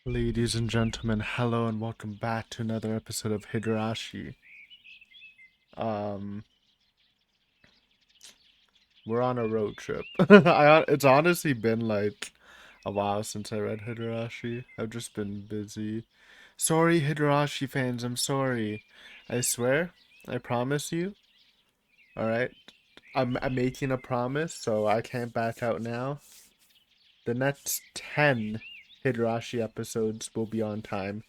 Ladies and gentlemen, hello and welcome back to another episode of Higurashi. Um, we're on a road trip. It's honestly been like a while since I read Higurashi. I've just been busy. Sorry, Higurashi fans, I'm sorry. I swear, I promise you. Alright? I'm making a promise, so I can't back out now. The next 10 Higurashi episodes will be on time.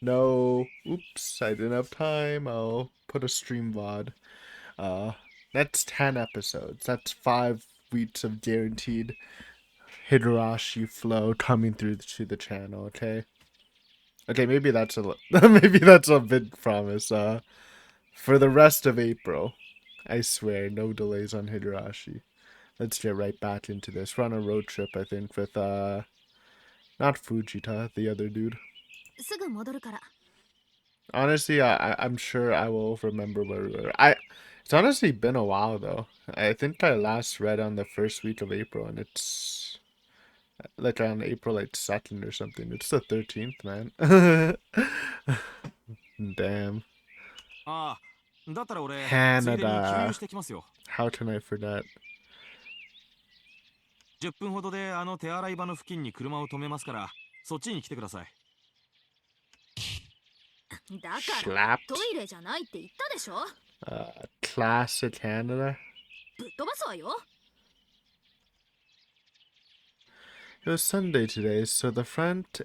No, oops, I didn't have time. I'll put a stream VOD. Uh, that's 10 episodes. That's 5 weeks of guaranteed Higurashi flow coming through to the channel. Okay. Okay, maybe that's a maybe that's a big promise. For the rest of April, I swear, no delays on Higurashi. Let's get right back into this. We're on a road trip, I think, with not Fujita, the other dude. Honestly, I'm sure I will remember where we were. It's honestly been a while though. I think I last read on the first week of April, and it's like on April like 2nd or something. It's the 13th, man. Damn. ああ、だったら俺、ついでに給油 Canada. してきますよ。How can I forget? 10分ほどであの手洗い場の付近に車を止めますから、そっちに来てください。だから Slapped. トイレじゃないって言ったでしょ。Classic Canada. ぶっ飛ばすわよ。It was Sunday today, so the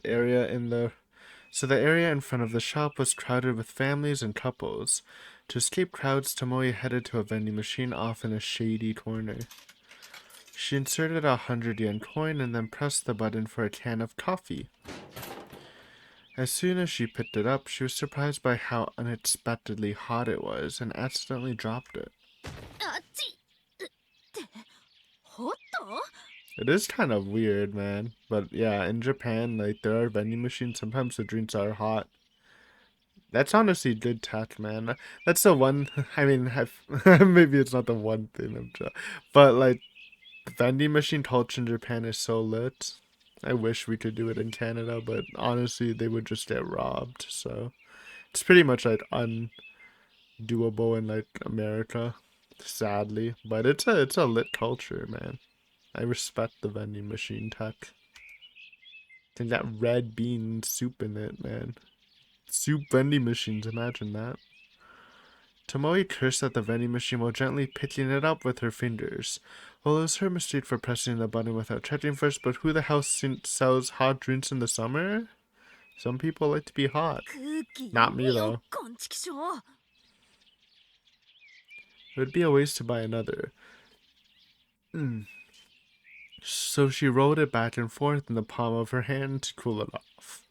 area in front of the shop was crowded with families and couples. To escape crowds, Tomoe headed to a vending machine off in a shady corner. She inserted a 100 yen coin and then pressed the button for a can of coffee. As soon as she picked it up, she was surprised by how unexpectedly hot it was and accidentally dropped it. あっちってホット？ It is kind of weird, man. But yeah, in Japan, like, there are vending machines. Sometimes the drinks are hot. That's honestly good tech, man. That's the one. I mean, maybe it's not the one thing but like, vending machine culture in Japan is so lit. I wish we could do it in Canada, but honestly, they would just get robbed. So it's pretty much like undoable in like America, sadly. But it's a lit culture, man. I respect the vending machine tech. And that red bean soup in it, man. Soup vending machines, imagine that. Tomoe cursed at the vending machine while gently picking it up with her fingers. Well, it was her mistake for pressing the button without checking first, but who the hell sells hot drinks in the summer? Some people like to be hot. Not me, though. It would be a waste to buy another. So she rolled it back and forth in the palm of her hand to cool it off.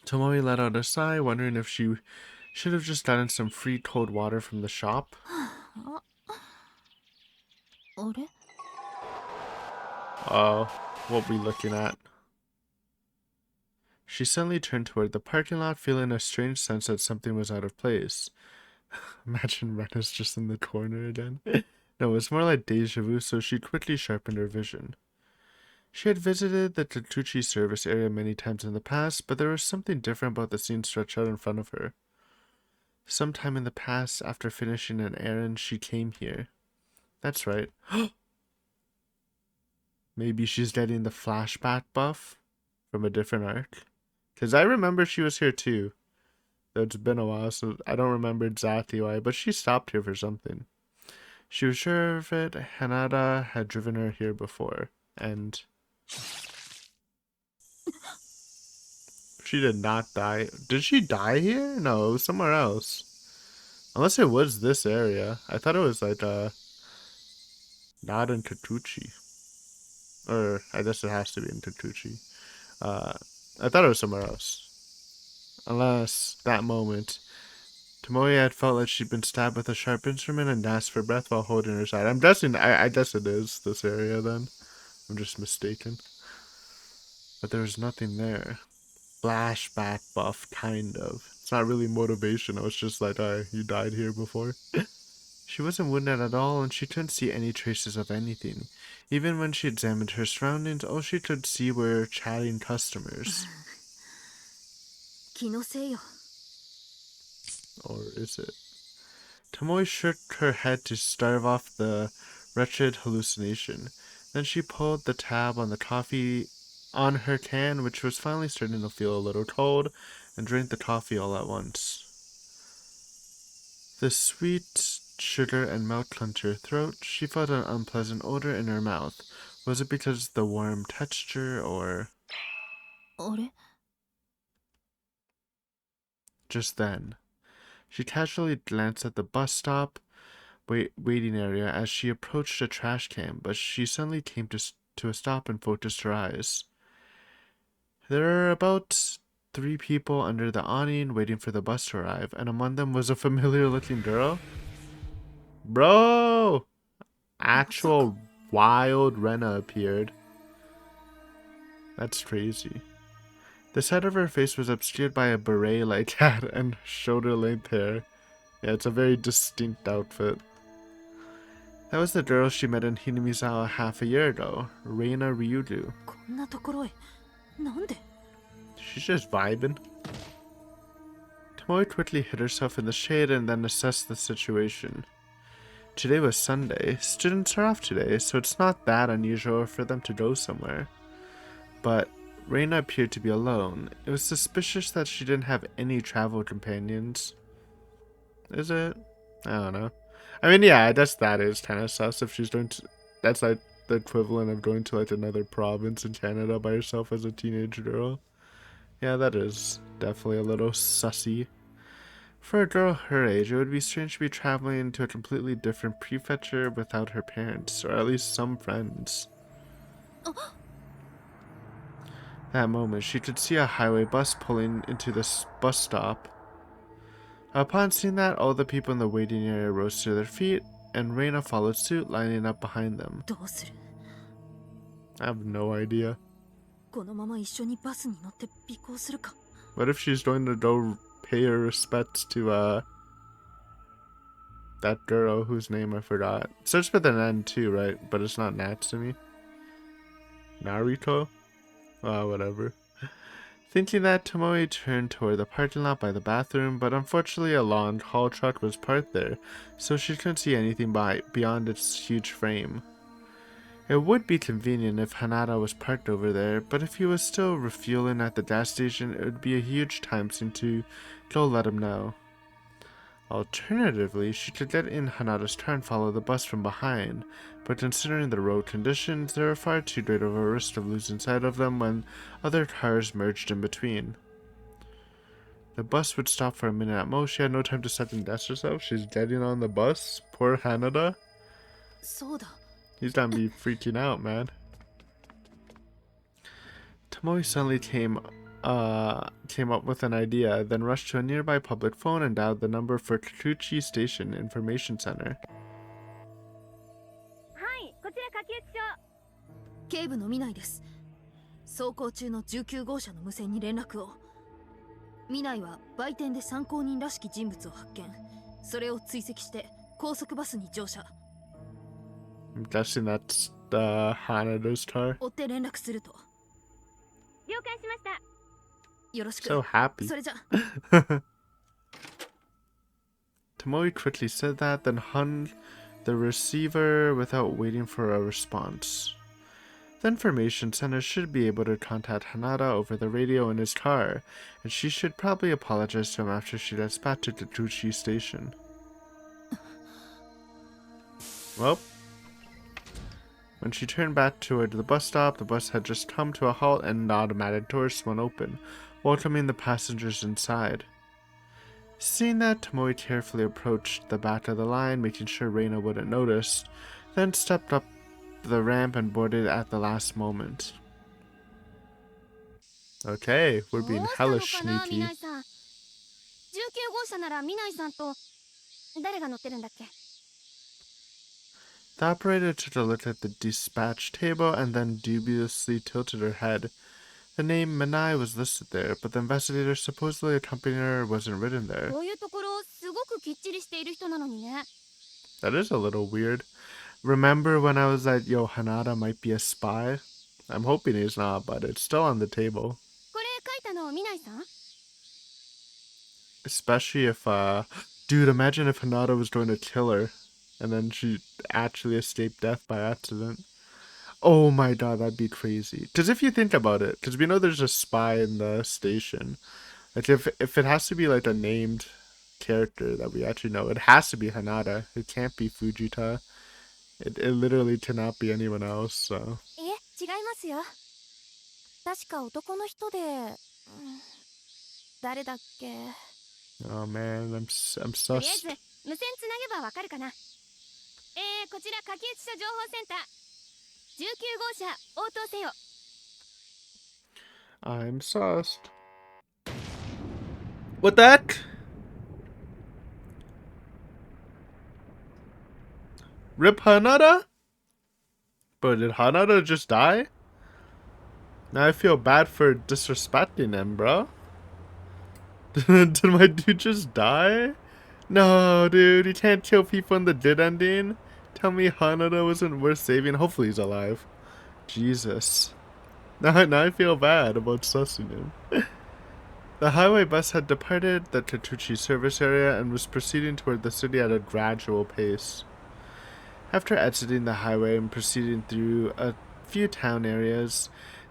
Tomoe let out a sigh, wondering if she should have just gotten some free cold water from the shop. あれ？ Oh, what we looking at? She suddenly turned toward the parking lot, feeling a strange sense that something was out of place. Imagine Rena's just in the corner again. No, it was more like deja vu, so she quickly sharpened her vision. She had visited the Tatsuchi service area many times in the past, but there was something different about the scene stretched out in front of her. Sometime in the past, after finishing an errand, she came here. That's right. Maybe she's getting the flashback buff from a different arc. Because I remember she was here too. Though it's been a while, so I don't remember exactly why, but she stopped here for something. She was sure of it. Hanada had driven her here before, and she did not die. Did she die here? No, it was somewhere else. Unless it was this area. I thought it was like, not in Katuchi. Or, I guess it has to be in Katuchi. I thought it was somewhere else. Unless, that moment, Tomoe had felt like she'd been stabbed with a sharp instrument and gasped for breath while holding her side. I'm guessing, I guess it is this area then. I'm just mistaken. But there was nothing there. Flashback buff, kind of. It's not really motivational, it's just like, you died here before. She wasn't wounded at all, and she couldn't see any traces of anything. Even when she examined her surroundings, all she could see were chatting customers. 気のせいよ。 Or is it? Tomoe shook her head to starve off the wretched hallucination. Then she pulled the tab on the coffee on her can, which was finally starting to feel a little cold, and drank the coffee all at once. The sweet sugar and milk clenched her throat. She felt an unpleasant odor in her mouth. Was it because of the warm texture, or... あれ Just then, she casually glanced at the bus stop waiting area as she approached a trash can, but she suddenly came to a stop and focused her eyes. There were about 3 people under the awning waiting for the bus to arrive, and among them was a familiar-looking girl. Bro! Actual wild Rena appeared. That's crazy. The side of her face was obscured by a beret-like hat and shoulder-length hair. Yeah, it's a very distinct outfit. That was the girl she met in Hinamizawa half a year ago, Reina Ryudu. こんなところへなんで She's just vibing. Tomoe quickly hid herself in the shade and then assessed the situation. Today was Sunday. Students are off today, so it's not that unusual for them to go somewhere. But Reina appeared to be alone. It was suspicious that she didn't have any travel companions. Is it? I don't know. I mean, yeah, I guess that is kind of sus if she's going to... That's like the equivalent of going to like another province in Canada by herself as a teenage girl. Yeah, that is definitely a little sussy. For a girl her age, it would be strange to be traveling to a completely different prefecture without her parents, or at least some friends. That moment, she could see a highway bus pulling into this bus stop. Upon seeing that, all the people in the waiting area rose to their feet, and Reina followed suit, lining up behind them. どうする I have no idea. このまま一緒にバスに乗って尾行するか What if she's going to go pay her respects to, that girl whose name I forgot? It starts with an N too, right? But it's not Natsumi. Nariko? Whatever. Thinking that, Tomoe turned toward the parking lot by the bathroom, but unfortunately a long haul truck was parked there, so she couldn't see anything beyond its huge frame. It would be convenient if Hanada was parked over there, but if he was still refueling at the gas station, it would be a huge time sink to go let him know. Alternatively, she could get in Hanada's car and follow the bus from behind, but considering the road conditions, there were far too great of a risk of losing sight of them when other cars merged in between. The bus would stop for a minute at most. She had no time to second guess herself. She's getting on the bus. Poor Hanada. そうだ He's gonna be freaking out, man. Tomoe suddenly came up with an idea, then rushed to a nearby public phone and dialed the number for Kikuchi Station Information Center. はいこちら下級地所警部の見ないです走行中の19号車の無線に連絡を見ないは売店で参考人らしき人物を発見それを追跡して高速バスに乗車 I'm guessing that's Hanada's car. 追って連絡すると了解しましたよろしく So happy. それじゃ Tomoe quickly said that, then hung the receiver without waiting for a response. The information center should be able to contact Hanada over the radio in his car, and she should probably apologize to him after she gets back to Kikuchi Station. Well, when she turned back toward the bus stop, the bus had just come to a halt and an automatic door swung open, welcoming the passengers inside. Seeing that, Tomoe carefully approached the back of the line, making sure Reina wouldn't notice, then stepped up the ramp and boarded at the last moment. Okay, we're being hella sneaky. 19号車なら南井さんと誰が乗ってるんだっけ The operator took a look at the dispatch table and then dubiously tilted her head. The name Minai was listed there, but the investigator supposedly accompanying her wasn't written there. こういうところすごくきっちりしている人なのにね That is a little weird. Remember when I was like, yo, Hanada might be a spy? I'm hoping he's not, but it's still on the table. これ書いたのみないさん？ Especially if, dude, imagine if Hanada was going to kill her, and then she actually escaped death by accident. Oh my god, that'd be crazy. Because if you think about it, because we know there's a spy in the station. Like, if it has to be, like, a named character that we actually know, it has to be Hanada. It can't be Fujita. It literally cannot be anyone else, so. いえ、違いますよ。確か男の人で、誰だっけ。 Oh man, I'm とりあえ sus. ず無線つなげばわかるかな。こちら柿内署情報センター19号車応答せよ。 I'm sussed. What the heck? Rip Hanada? But did Hanada just die? Now I feel bad for disrespecting him, bro. Did my dude just die? No, dude, you can't kill people in the dead ending. Tell me Hanada wasn't worth saving. Hopefully he's alive. Jesus. Now I feel bad about sussing him. The highway bus had departed the Tatuchi service area and was proceeding toward the city at a gradual pace. After exiting the highway and proceeding through a few town areas,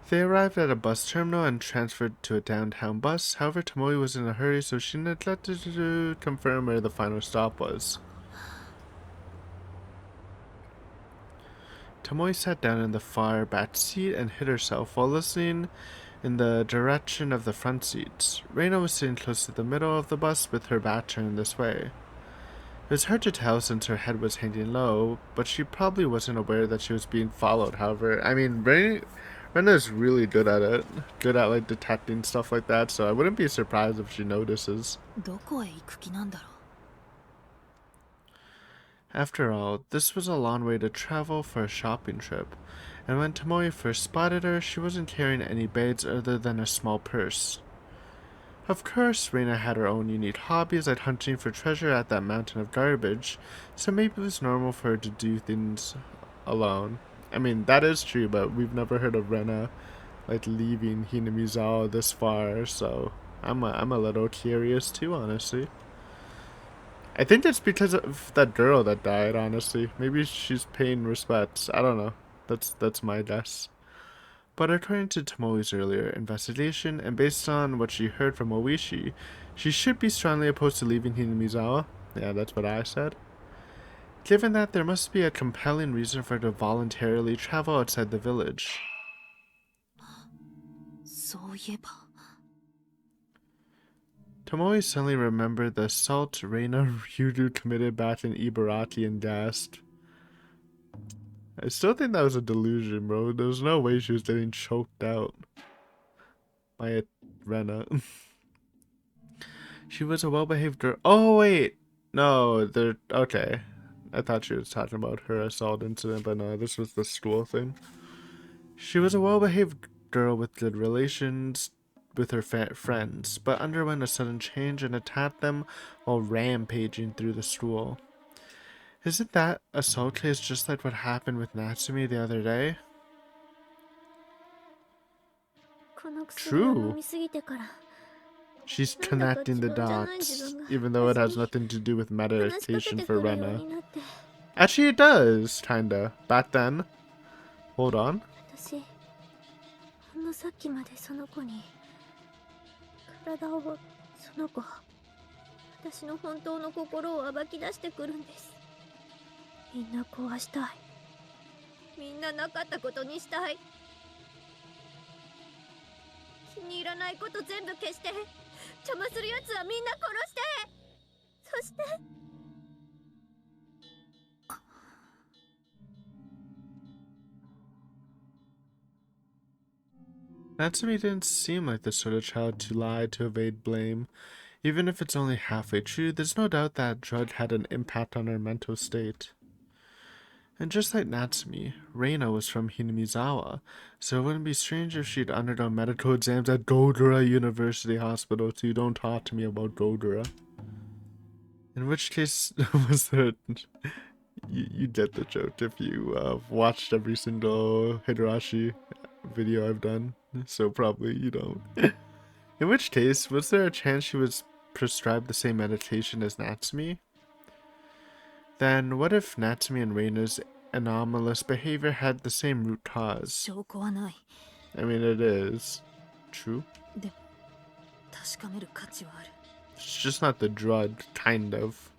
they arrived at a bus terminal and transferred to a downtown bus. However, Tomoe was in a hurry, so she neglected to confirm where the final stop was. Tomoe sat down in the far back seat and hid herself while listening in the direction of the front seats. Rena was sitting close to the middle of the bus with her back turned this way. It was hard to tell since her head was hanging low, but she probably wasn't aware that she was being followed. However, I mean, Rena's really good at it. Good at, like, detecting stuff like that, so I wouldn't be surprised if she notices. どこへ行く気なんだろう。 After all, this was a long way to travel for a shopping trip, and when Tomoe first spotted her, she wasn't carrying any bags other than a small purse. Of course, Rena had her own unique hobbies like hunting for treasure at that mountain of garbage, so maybe it was normal for her to do things alone. I mean, that is true, but we've never heard of Rena, like, leaving Hinamizawa this far, so I'm a little curious too, honestly. I think it's because of that girl that died, honestly. Maybe she's paying respects. I don't know. That's my guess. But according to Tomoe's earlier investigation, and based on what she heard from Oishi, she should be strongly opposed to leaving Hinamizawa. Yeah, that's what I said. Given that, there must be a compelling reason for her to voluntarily travel outside the village. そういえば。 Tomoe suddenly remembered the assault Reina Ryuru committed back in Ibaraki and gasped. I still think that was a delusion, bro. There's no way she was getting choked out by Rena. She was a well-behaved girl. Oh, wait. No, they're... Okay. I thought she was talking about her assault incident, but no, this was the school thing. She was a well-behaved girl with good relations with her friends, but underwent a sudden change and attacked them while rampaging through the school. Isn't that assault case just like what happened with Natsumi the other day? この薬を True. 飲みすぎてから She's connecting the dots, even though it has nothing to do with 話しかけ medication て for くるよう Rena. になって。 Actually, it does, kinda. Back then. Hold on. 私ほんのさっきまでその子に体をその子私の本当の心を暴き出してくるんです。みんな壊したい。みんななかったことにしたい。気に入らないこと全部消して邪魔するやつはみんな殺して、そして Natsumi didn't seem like the sort of child to lie to evade blame. Even if it's only halfway true, there's no doubt that drug had an impact on her mental state. And just like Natsumi, Reina was from Hinamizawa, so it wouldn't be strange if she'd undergone medical exams at Godora University Hospital too. Don't talk to me about Godora. In which case, was there you get the joke if you watched every single Higurashi video I've done. So probably you don't. In which case, was there a chance she was prescribed the same meditation as Natsumi? Then what if Natsumi and Reina's anomalous behavior had the same root cause? 証拠はない。 I mean, it is true. でも確かめる価値はある。 It's just not the drug, kind of.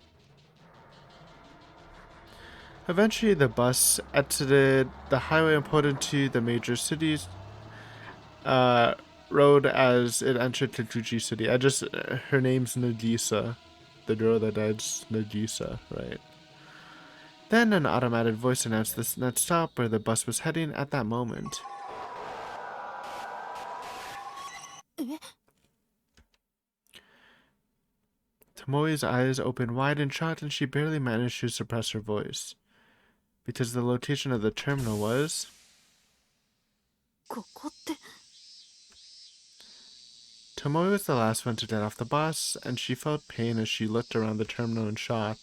Eventually, the bus exited the highway important to the major cities road as it entered Kikuchi City. Her name's Nagisa. The girl that died's Nagisa, right? Then an automated voice announced the next stop where the bus was heading at that moment. Tomoe's eyes opened wide in shock and she barely managed to suppress her voice. Because the location of the terminal was... ここって Tomoe was the last one to get off the bus, and she felt pain as she looked around the terminal in shock.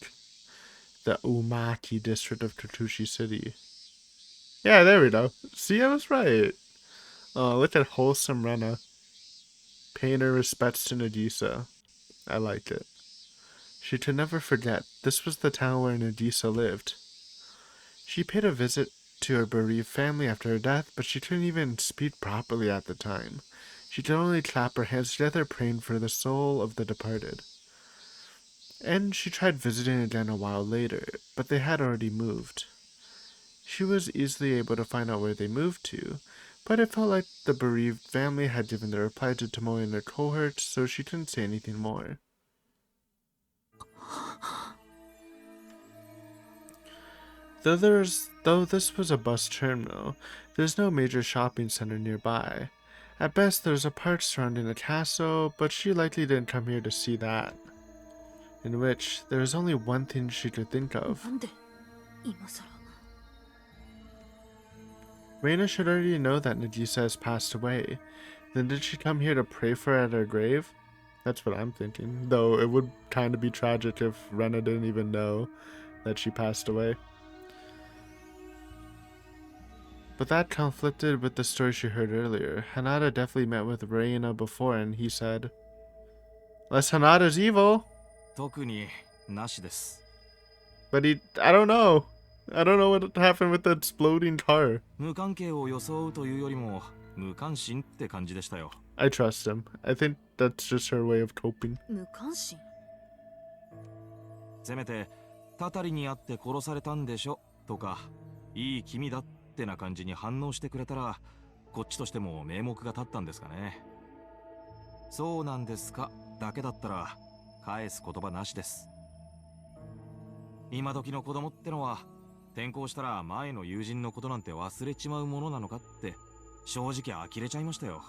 The Umaki district of Kikuchi City. Yeah, there we go. See, I was right. Oh, look at wholesome Rena. Paying her respects to Nagisa. I like it. She could never forget, this was the town where Nagisa lived. She paid a visit to her bereaved family after her death, but she couldn't even speak properly at the time. She could only clap her hands together, praying for the soul of the departed. And she tried visiting again a while later, but they had already moved. She was easily able to find out where they moved to, but it felt like the bereaved family had given the reply to Tomoe and her cohort, so she couldn't say anything more. Though this was a bus terminal, there's no major shopping center nearby. At best, there's a park surrounding the castle, but she likely didn't come here to see that. In which, there was only one thing she could think of. なんで今さら Reina should already know that Nagisa has passed away. Then did she come here to pray for her at her grave? That's what I'm thinking. Though it would kind of be tragic if Rena didn't even know that she passed away. But that conflicted with the story she heard earlier. Hanada definitely met with Reina before and he said, "Unless Hanada's evil." 特になしです。 But I don't know. I don't know what happened with the exploding car. 無関係を装うというよりも無関心って感じでしたよ。 I trust him. I think that's just her way of coping. 無関心 せめてたたりにあって殺されたんでしょとかいい君だってな感じに反応してくれたらこっちとしても名目が立ったんですかね。そうなんですかだけだったら返す言葉なしです。今時の子供ってのは転校したら前の友人のことなんて忘れちまうものなのかって正直呆れちゃいましたよ。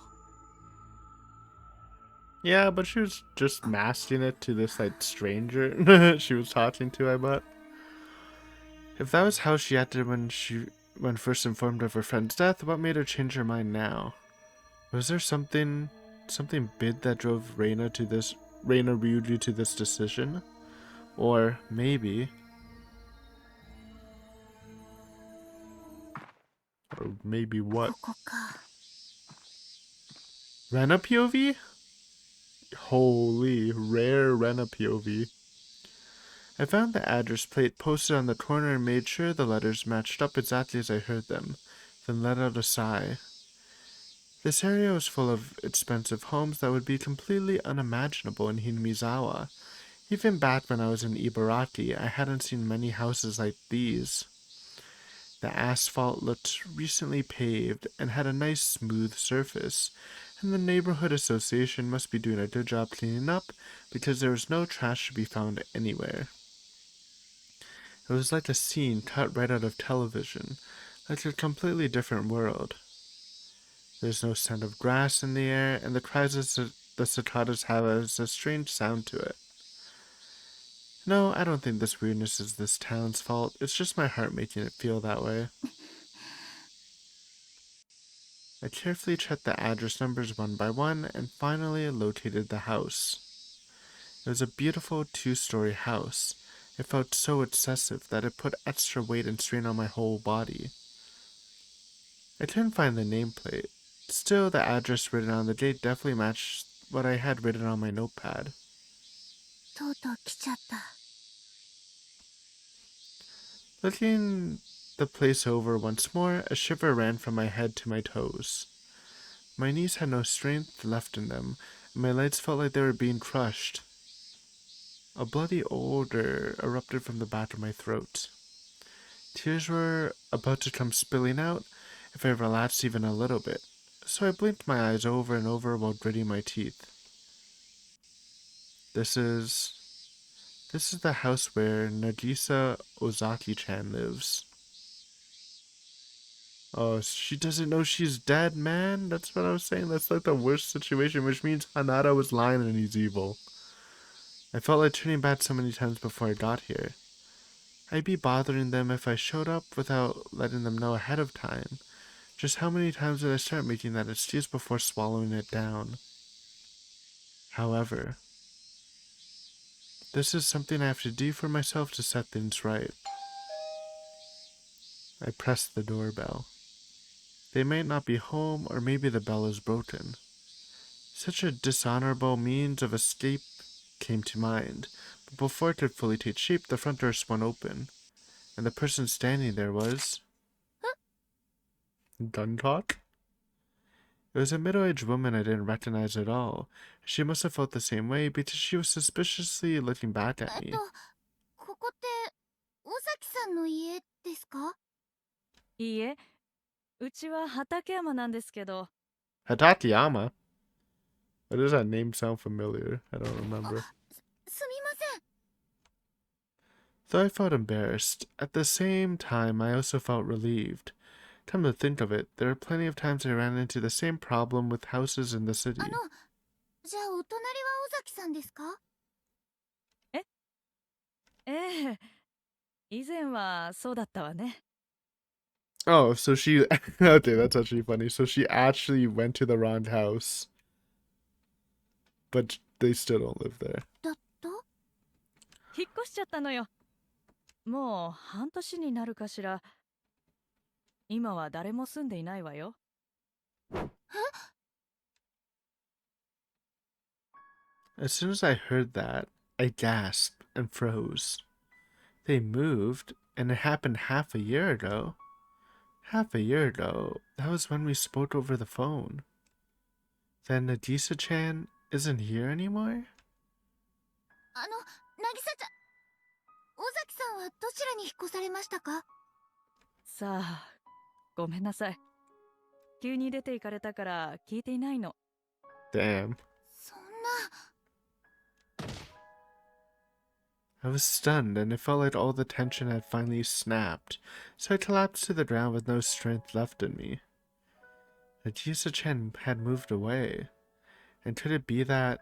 Yeah, but she was just masking it to this like stranger she was talking to, I bet. If that was how she acted when first informed of her friend's death, what made her change her mind now? Was there something big that drove Reina Ryuji to this decision? Or maybe what? ここか。 Rena POV? Holy, rare Rena POV. I found the address plate posted on the corner and made sure the letters matched up exactly as I heard them, then let out a sigh. This area was full of expensive homes that would be completely unimaginable in Hinamizawa. Even back when I was in Ibaraki, I hadn't seen many houses like these. The asphalt looked recently paved and had a nice smooth surface, and the neighborhood association must be doing a good job cleaning up because there was no trash to be found anywhere. It was like a scene cut right out of television, like a completely different world. There's no scent of grass in the air, and the cries of the cicadas have a strange sound to it. No, I don't think this weirdness is this town's fault. It's just my heart making it feel that way. I carefully checked the address numbers one by one and finally located the house. It was a beautiful two-story house. It felt so excessive that it put extra weight and strain on my whole body. I couldn't find the nameplate. Still, the address written on the gate definitely matched what I had written on my notepad. とうとう来ちゃった。 Looking the place over once more, a shiver ran from my head to my toes. My knees had no strength left in them, and my legs felt like they were being crushed. A bloody odor erupted from the back of my throat. Tears were about to come spilling out if I relaxed even a little bit, so I blinked my eyes over and over while gritting my teeth. This is the house where Nagisa Ozaki-chan lives. Oh, she doesn't know she's dead, man. That's what I was saying. That's like the worst situation, which means Hanada was lying and he's evil. I felt like turning back so many times before I got here. I'd be bothering them if I showed up without letting them know ahead of time. Just how many times did I start making that excuse before swallowing it down? However, this is something I have to do for myself to set things right. I pressed the doorbell. They might not be home, or maybe the bell is broken. Such a dishonorable means of escape came to mind, but before it could fully take shape, the front door swung open, and the person standing there was... Guncock? It was a middle-aged woman I didn't recognize at all. She must have felt the same way because she was suspiciously looking back at me. ここって尾崎さんの家ですか？いいえ、うちは畠山なんですけど。Hatatiyama? Why does that name sound familiar? I don't remember. すみません。 Though I felt embarrassed, at the same time I also felt relieved. Come to think of it, there are plenty of times I ran into the same problem with houses in the city. じゃあお隣は尾崎さんですか？ええ、以前はそうだったわね。Oh, so she... Okay, that's actually funny. So she actually went to the wrong house. But they still don't live there. だった？引っ越しちゃったのよ。もう半年になるかしら。今は誰も住んでいないわよ。As soon as I heard that, I gasped and froze. They moved, and it happened half a year ago. Half a year ago, that was when we spoke over the phone. Then Nagisa-chan isn't here anymore? 渚ちゃん、尾崎さんはどちらに引っ越されましたか？さあ、ごめんなさい。急に出て行かれたから聞いていないの。Damn. そんな。 I was stunned, and it felt like all the tension had finally snapped, so I collapsed to the ground with no strength left in me. Nagisa-chan had moved away. And could it be that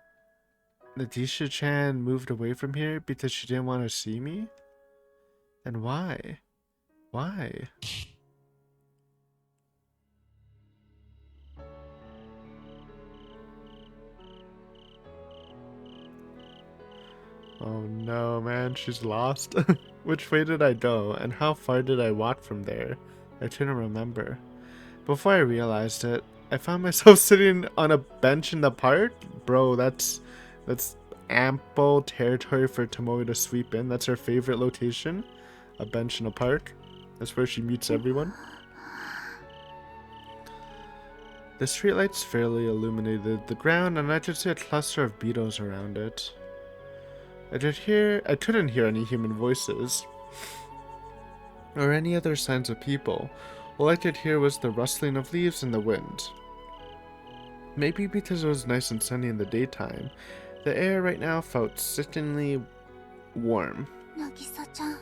Nagisa-chan moved away from here because she didn't want to see me? And why? Why? Oh no, man, she's lost. Which way did I go, and how far did I walk from there? I couldn't remember. Before I realized it, I found myself sitting on a bench in the park. Bro, that's ample territory for Tomoe to sweep in. That's her favorite location. A bench in a park. That's where she meets everyone. The streetlights fairly illuminated the ground, and I could see a cluster of beetles around it. I couldn't hear any human voices or any other signs of people. All I could hear was the rustling of leaves in the wind. Maybe because it was nice and sunny in the daytime, the air right now felt sickeningly warm. 渚ちゃん。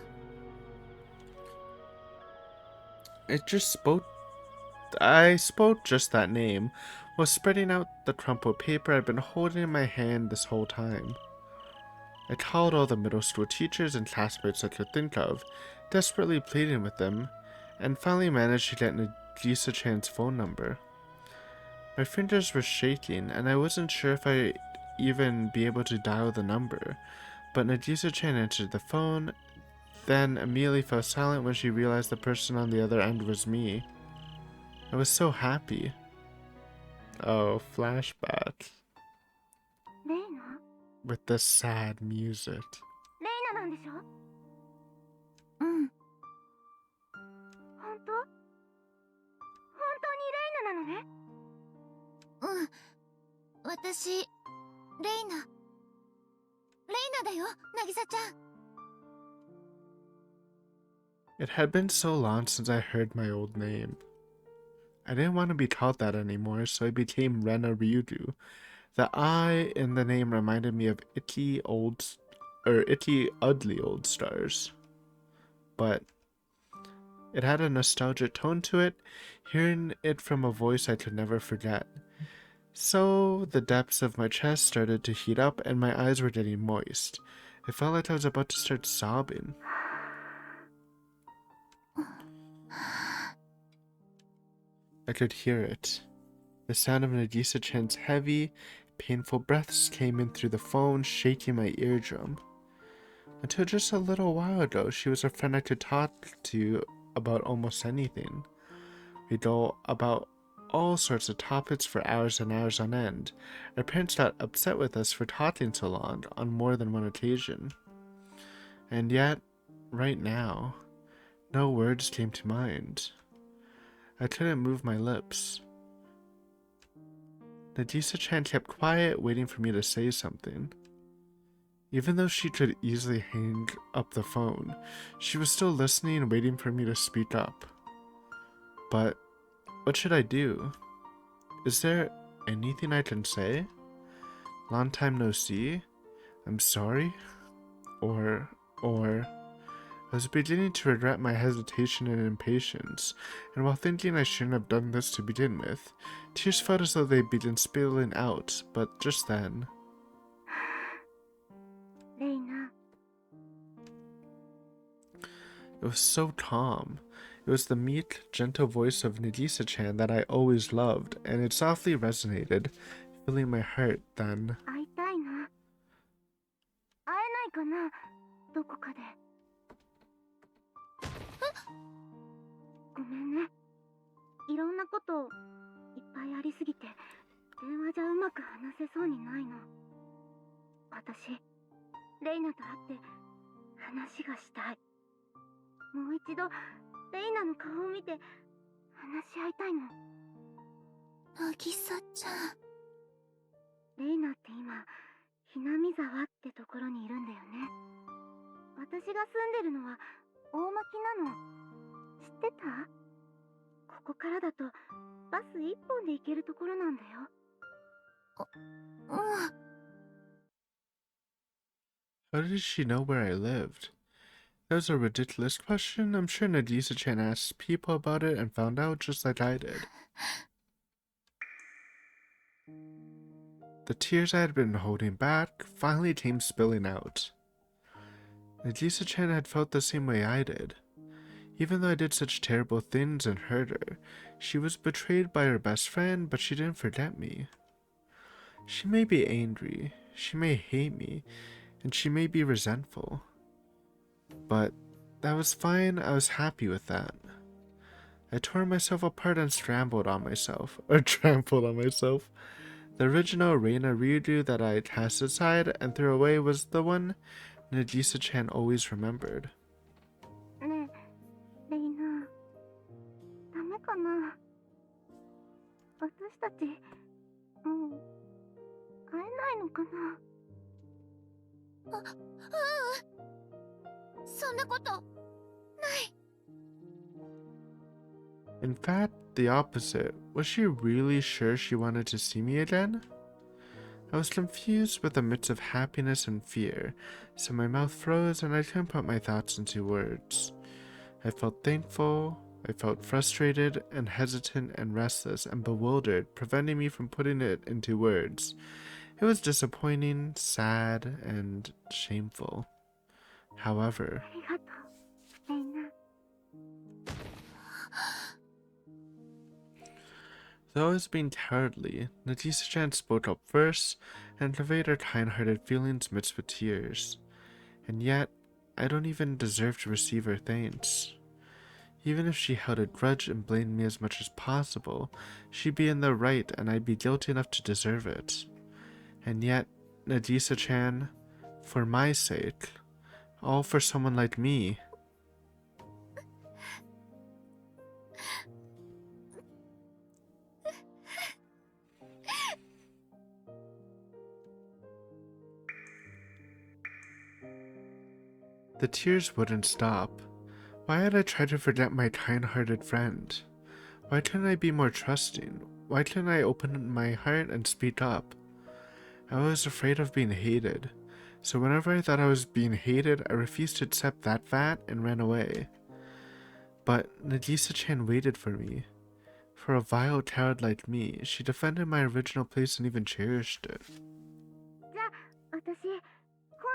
I spoke just that name, while spreading out the crumpled paper I'd been holding in my hand this whole time. I called all the middle school teachers and classmates I could think of, desperately pleading with them, and finally managed to get Nagisa-chan's phone number. My fingers were shaking, and I wasn't sure if I'd even be able to dial the number, But Nagisa-chan answered the phone, then immediately fell silent when she realized the person on the other end was me. I was so happy. Oh, flashback. レイナ With the sad music. レイナなんでしょうん。本当本当にレイナなのねうん。私、レイナ。レイナだよ、渚ちゃん。It had been so long since I heard my old name. I didn't want to be called that anymore, so I became Rena Ryudu. The I in the name reminded me of icky, ugly old stars. But it had a nostalgic tone to it, hearing it from a voice I could never forget. So the depths of my chest started to heat up and my eyes were getting moist. It felt like I was about to start sobbing. I could hear it. The sound of Nagisa-chan's heavy, painful breaths came in through the phone, shaking my eardrum. Until just a little while ago, she was a friend I could talk to about almost anything. We'd go about all sorts of topics for hours and hours on end. Our parents got upset with us for talking so long on more than one occasion. And yet, right now, no words came to mind. I couldn't move my lips. Nagisa-chan kept quiet, waiting for me to say something. Even though she could easily hang up the phone, she was still listening and waiting for me to speak up. But what should I do? Is there anything I can say? Long time no see? I'm sorry? Or... I was beginning to regret my hesitation and impatience, and while thinking I shouldn't have done this to begin with, tears felt as though they began spilling out, but just then... レイナ It was so calm. It was the meek, gentle voice of Nagisa-chan that I always loved, and it softly resonated, filling my heart then. 会いたいな会えないかなどこかでごめんねいろんなこといっぱいありすぎて電話じゃうまく話せそうにないの私レイナと会って話がしたいもう一度レイナの顔を見て話し合いたいの渚ちゃん。レイナって今ひなみ沢ってところにいるんだよね私が住んでるのは大巻なの知ってたここからだとバス一本で行けるところなんだようん。How did she know where I lived? That was a ridiculous question. I'm sure Nagisa-chan asked people about it and found out just like I did. The tears I had been holding back finally came spilling out. Nagisa-chan had felt the same way I did. Even though I did such terrible things and hurt her, she was betrayed by her best friend, but she didn't forget me. She may be angry, she may hate me, and she may be resentful. But that was fine, I was happy with that. I tore myself apart and trampled on myself. The original Rena Ryudu that I cast aside and threw away was the one Nagisa-chan always remembered. ねえレイナダメかな私たちもう会えないのかなそんなことない。In fact, the opposite. Was she really sure she wanted to see me again? I was confused with a mix of happiness and fear, so my mouth froze and I couldn't put my thoughts into words. I felt thankful, I felt frustrated and hesitant and restless and bewildered, preventing me from putting it into words. It was disappointing, sad, and shameful. However, ありがとうレイナ though I was being cowardly, Nagisa-chan spoke up first and conveyed her kind-hearted feelings mixed with tears. And yet, I don't even deserve to receive her thanks. Even if she held a grudge and blamed me as much as possible, she'd be in the right and I'd be guilty enough to deserve it. And yet, Nagisa-chan, for my sake, all for someone like me. The tears wouldn't stop. Why had I tried to forget my kind-hearted friend? Why couldn't I be more trusting? Why couldn't I open my heart and speak up? I was afraid of being hated. So whenever I thought I was being hated, I refused to accept that fact and ran away. But Nagisa-chan waited for me. For a vile coward like me, she defended my original place and even cherished it. じゃあ私今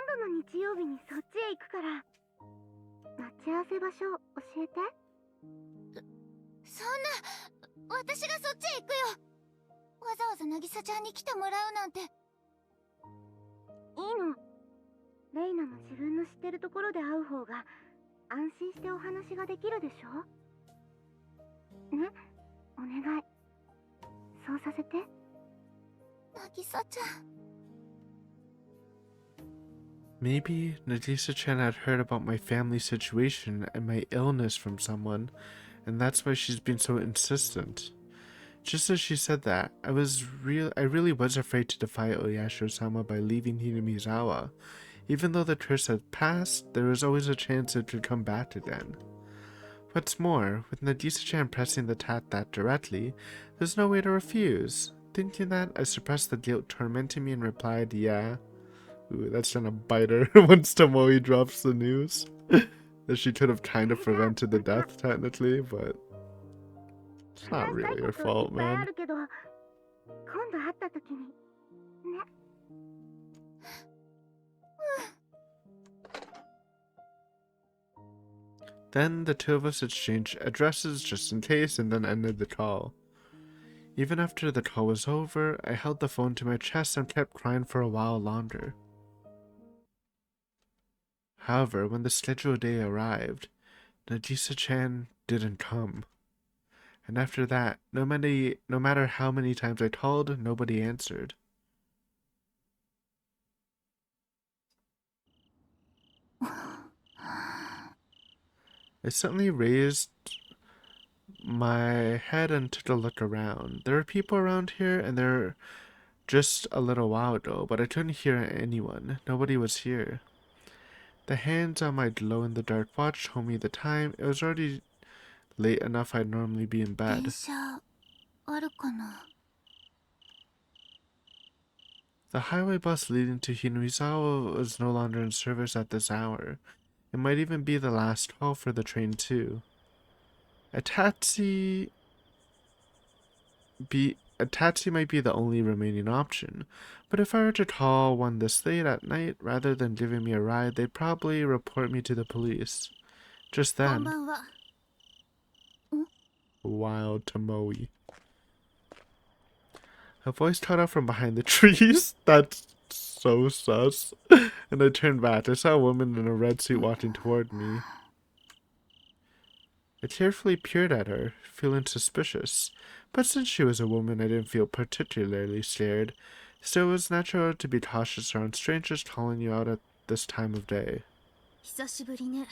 度の日曜日にそっちへ行くから待ち合わせ場所教えて。そんな、私がそっちへ行くよ。わざわざ渚ちゃんに来てもらうなんて。いいの。レイナも自分の知ってるところで会う方が安心してお話ができるでしょ。ね、お願い。そうさせて。渚ちゃん。Maybe Nagisa-chan had heard about my family situation and my illness from someone, and that's why she's been so insistent. Just as she said that, I really was afraid to defy Oyashiro-sama by leaving Hinamizawa. Even though the curse had passed, there was always a chance it could come back again. What's more, with Nagisa-chan pressing the tat that directly, there's no way to refuse. Thinking that, I suppressed the guilt tormenting me and replied, yeah. Ooh, that's gonna bite her once Tomoe drops the news. That she could have kind of prevented the death, technically, but it's not really her fault, man. 今度会った時にね。Then the two of us exchanged addresses just in case and then ended the call. Even after the call was over, I held the phone to my chest and kept crying for a while longer. However, when the scheduled day arrived, Nagisa-chan didn't come. And after that, no matter how many times I called, nobody answered. I suddenly raised my head and took a look around. There were people around here, and they're just a little while ago, but I couldn't hear anyone. Nobody was here. The hands on my glow-in-the-dark watch told me the time. It was already late enough I'd normally be in 電 bed. 車あるかな。 The highway bus leading to Hinamizawa was no longer in service at this hour. It might even be the last call for the train too. A taxi might be the only remaining option, but if I were to call one this late at night rather than giving me a ride, they'd probably report me to the police. Just こん then, ばんは。 wild Tomoe. A voice caught out from behind the trees. That's so sus. And I turned back. I saw a woman in a red suit walking toward me. I carefully peered at her, feeling suspicious. But since she was a woman, I didn't feel particularly scared. Still, it was natural to be cautious around strangers calling you out at this time of day. 久しぶりね。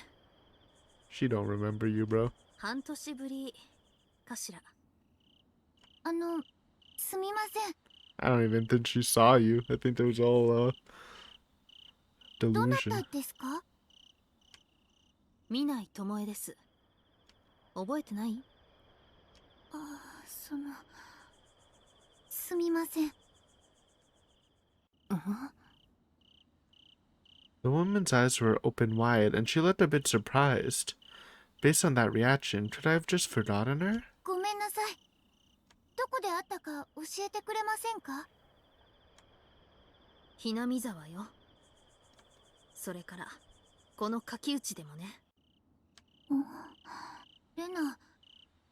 She don't remember you, bro. 半年ぶりかしら。すみません。 I don't even think she saw you. I think it was all, どな delusion. たですか。南井智恵です。覚えてない？あ、すみません。The woman's eyes were open wide, and she looked a bit surprised. Based on that reaction, could I have just forgotten her? ごめんなさい。どこで会ったか教えてくれませんか。ひなみ沢よ。それからこの柿内でもね。レナ、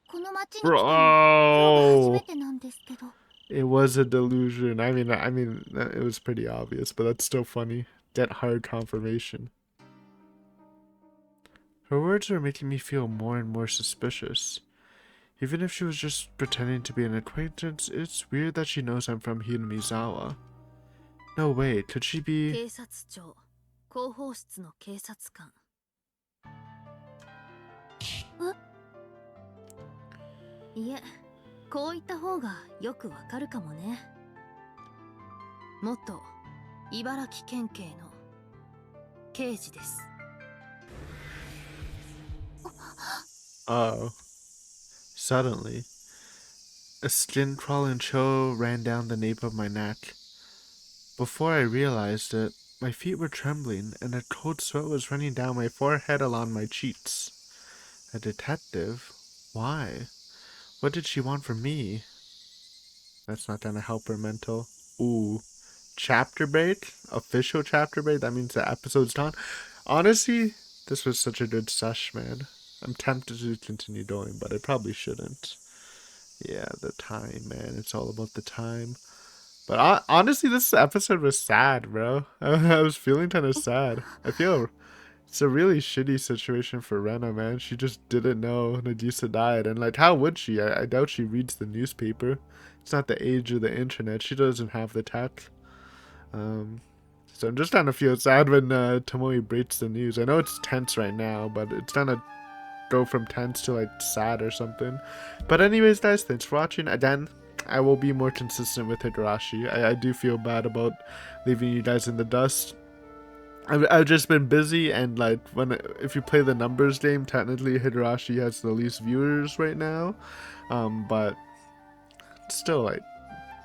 この町に来たの今日が初めてなんですけど。 It was a delusion. I mean, it was pretty obvious, but that's still funny. Get hard confirmation. Her words were making me feel more and more suspicious. Even if she was just pretending to be an acquaintance, it's weird that she knows I'm from Hinamizawa. No way, could she be... 警察庁広報室の警察官。いえ、こう言った方がよくわかるかもね。元茨城県警の刑事です。Oh. Suddenly, a skin-crawling chill ran down the nape of my neck. Before I realized it, my feet were trembling and a cold sweat was running down my forehead along my cheeks. A detective? Why? What did she want from me? That's not gonna help her mental. Ooh. Chapter break? Official chapter break? That means the episode's done. Honestly, this was such a good sesh, man. I'm tempted to continue going, but I probably shouldn't. Yeah, the time, man. It's all about the time. But honestly, this episode was sad, bro. I was feeling kind of sad. I feel it's a really shitty situation for Rena, man. She just didn't know Nagisa died. And, like, how would she? I doubt she reads the newspaper. It's not the age of the internet. She doesn't have the tech. So I'm just trying to feel sad when Tomoe breaks the news. I know it's tense right now, but it's gonna go from tense to, like, sad or something. But anyways, guys, thanks for watching. Again, I will be more consistent with Higurashi. I do feel bad about leaving you guys in the dust. I've just been busy, and, like, if you play the numbers game, technically Higurashi has the least viewers right now. But still, like,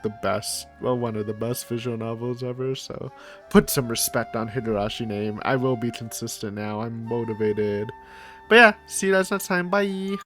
the best, well, one of the best visual novels ever, so put some respect on Higurashi name. I will be consistent now. I'm motivated. But yeah, see you guys next time. Bye!